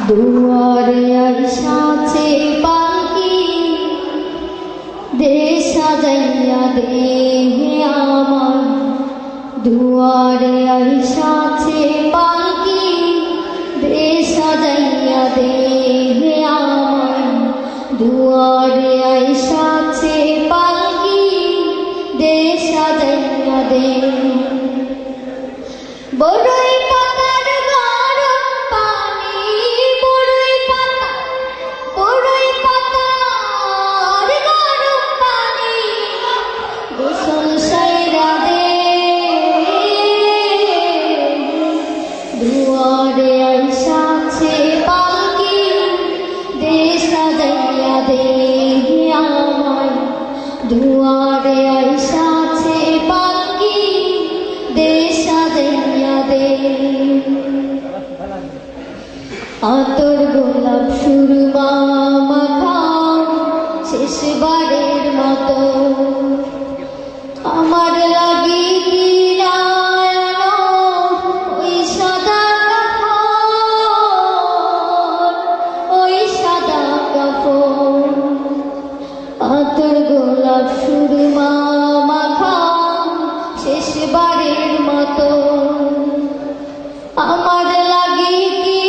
দুয়ারে আইসাছে পালকি দেশ সাজাইয়া দে আমার দুয়ারে আইসাছে পালকি দেশ সাজাইয়া দে আমার দুয়ারে আইসাছে পালকি দেশ সাজাইয়া দে বড়ই পাতার গরম পানি বড়ই পাতার গরম পানি গোসল সাইরা দে দুয়ারে আইসাছে পালকি দেশ সাজাইয়া দে আমার দুয়ারে আইসাছে পালকি দেশ সাজাইয়া দে আতর গোলাপ সুরমা মাখা শেষবারের মতো আমার লাগি কি ওই সাদা কাপড় আতর গোলাপ সুরমা মাখা শেষবারের মতো আমার লাগি কি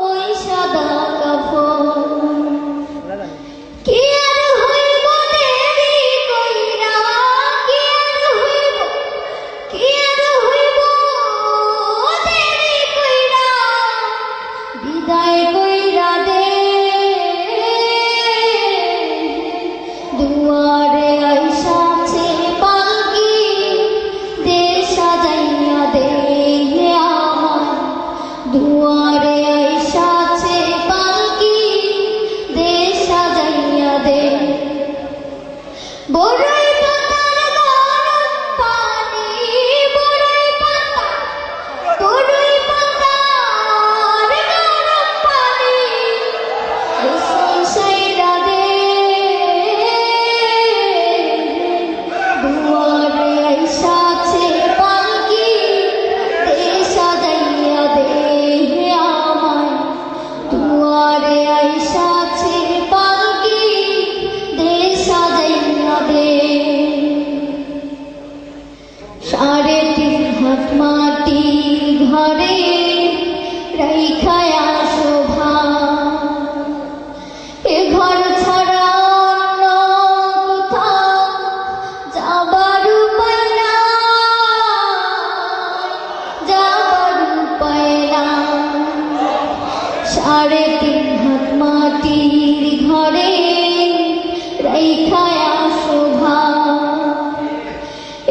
ওই সাদা কাপড় কি আর হইব দেরি কইরা কি আর হইব দেরি কইরা বিদায় কইরা দে দুয়ারে আইসাছে পালকি দেশ সাজাইয়া দে আমার দুয়ারে আইসাছে পালকি দেশ সাজাইয়া দে বড়ই পাতার গরম পানি বড়ই পাতার গরম পানি গোসল সাইরা দে দুয়ারে আইসাছে পালকি দেশ সাজাইয়া দে আমার দুয়ারে আইসাছে পালকি দেশ সাজাইয়া দে 3.5 হাত মাটির ঘরে রাইখায়া শোভা এ ঘর ছাড়া অন্য কোথাও যাবার উপায় নাই 3.5 হাত মাটির ঘরে রাইখায়া শোভা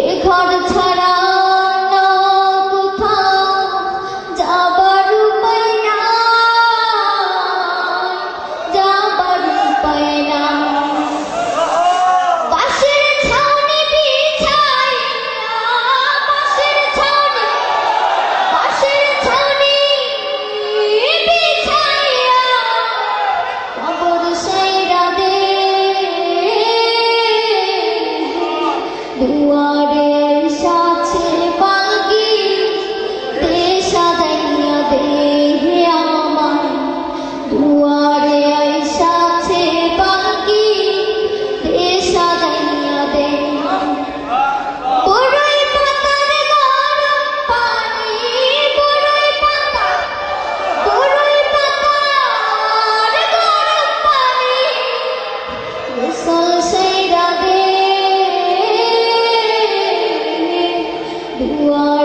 এ ঘর ছাড়া অন্য কোথাও যাবার উপায় নাই বাঁশের ছাউনি বিছাইয়া বাঁশের ছাউনি বিছাইয়া কবর সাইরা দে দুয়ারে আইসাছে পালকি দেশ সাজাইয়া দে আমার দুয়ারে আইসাছে পালকি দেশ সাজাইয়া দে বড়ই পাতার গরম পানি বড়ই পাতার গরম পানি গোসল সাইরা দে দুয়ারে